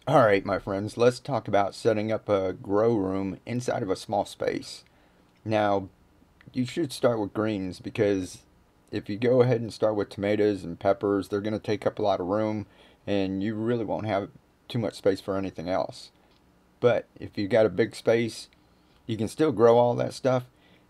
Alright, my friends, let's talk about setting up a grow room inside of a small space. Now, you should start with greens because if you go ahead and start with tomatoes and peppers, they're going to take up a lot of room and you really won't have too much space for anything else. But if you got a big space, you can still grow all that stuff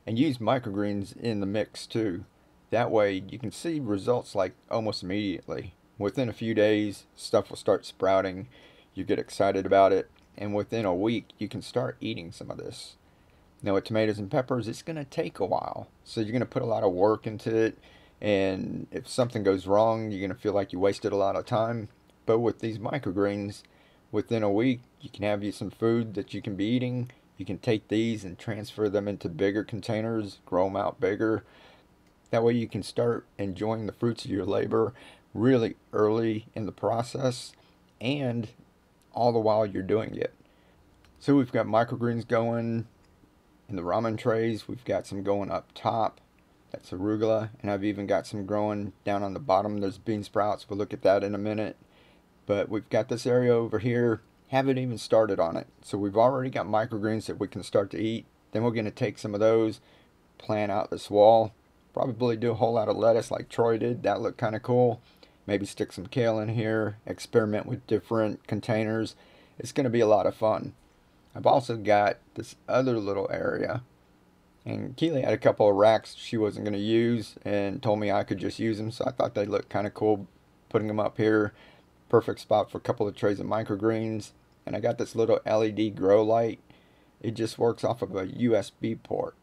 and use microgreens in the mix too. That way you can see results like almost immediately. Within a few days, stuff will start sprouting. You get excited about it, and within a week, you can start eating some of this. Now, with tomatoes and peppers, it's going to take a while. So you're going to put a lot of work into it, and if something goes wrong, you're going to feel like you wasted a lot of time. But with these microgreens, within a week, you can have you some food that you can be eating. You can take these and transfer them into bigger containers, grow them out bigger. That way you can start enjoying the fruits of your labor really early in the process and all the while you're doing it. So we've got microgreens going in the ramen trays. We've got some going up top. That's arugula. And I've even got some growing down on the bottom. There's bean sprouts. We'll look at that in a minute. But we've got this area over here. Haven't even started on it. So we've already got microgreens that we can start to eat. Then we're going to take some of those, plan out this wall. Probably do a whole lot of lettuce like Troy did. That looked kind of cool. Maybe stick some kale in here. Experiment with different containers. It's going to be a lot of fun. I've also got this other little area. And Keely had a couple of racks she wasn't going to use and told me I could just use them. So I thought they looked kind of cool putting them up here. Perfect spot for a couple of trays of microgreens. And I got this little LED grow light. It just works off of a USB port.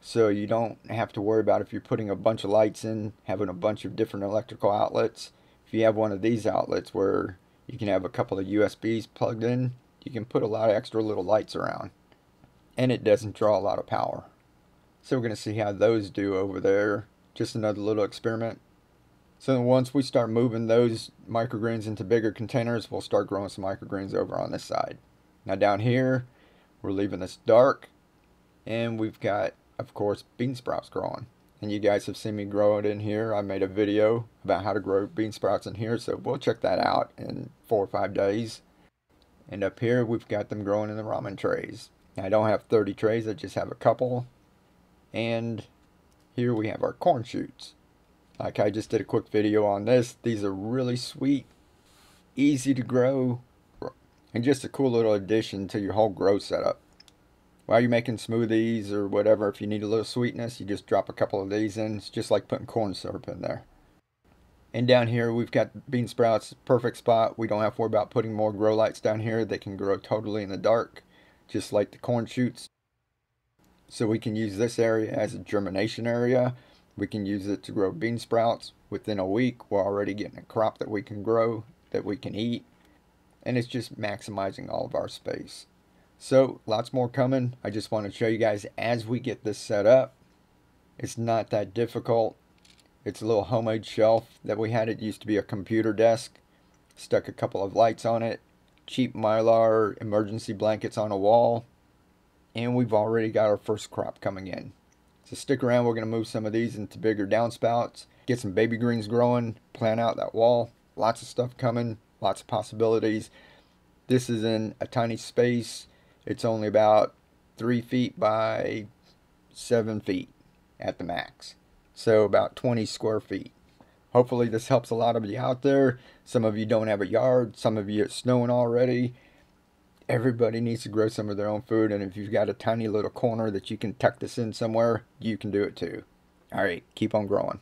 So you don't have to worry about if you're putting a bunch of lights in, having a bunch of different electrical outlets. If you have one of these outlets where you can have a couple of USBs plugged in, you can put a lot of extra little lights around. And it doesn't draw a lot of power. So we're going to see how those do over there. Just another little experiment. So once we start moving those microgreens into bigger containers, we'll start growing some microgreens over on this side. Now down here, we're leaving this dark. And we've got, of course, bean sprouts growing. And you guys have seen me grow it in here. I made a video about how to grow bean sprouts in here. So we'll check that out in 4 or 5 days. And up here, we've got them growing in the ramen trays. Now, I don't have 30 trays. I just have a couple. And here we have our corn shoots. Like I just did a quick video on this. These are really sweet, easy to grow, and just a cool little addition to your whole grow setup. While you're making smoothies or whatever, if you need a little sweetness, you just drop a couple of these in. It's just like putting corn syrup in there. And down here, we've got bean sprouts, perfect spot. We don't have to worry about putting more grow lights down here. They can grow totally in the dark, just like the corn shoots. So we can use this area as a germination area. We can use it to grow bean sprouts. Within a week, we're already getting a crop that we can grow, that we can eat. And it's just maximizing all of our space. So lots more coming. I just want to show you guys as we get this set up. It's not that difficult. It's a little homemade shelf that we had. It used to be a computer desk. Stuck a couple of lights on it. Cheap Mylar emergency blankets on a wall. And we've already got our first crop coming in. So stick around. We're going to move some of these into bigger downspouts. Get some baby greens growing. Plan out that wall. Lots of stuff coming. Lots of possibilities. This is in a tiny space. It's only about 3 feet by 7 feet at the max. So about 20 square feet. Hopefully this helps a lot of you out there. Some of you don't have a yard. Some of you it's snowing already. Everybody needs to grow some of their own food. And if you've got a tiny little corner that you can tuck this in somewhere, you can do it too. All right, keep on growing.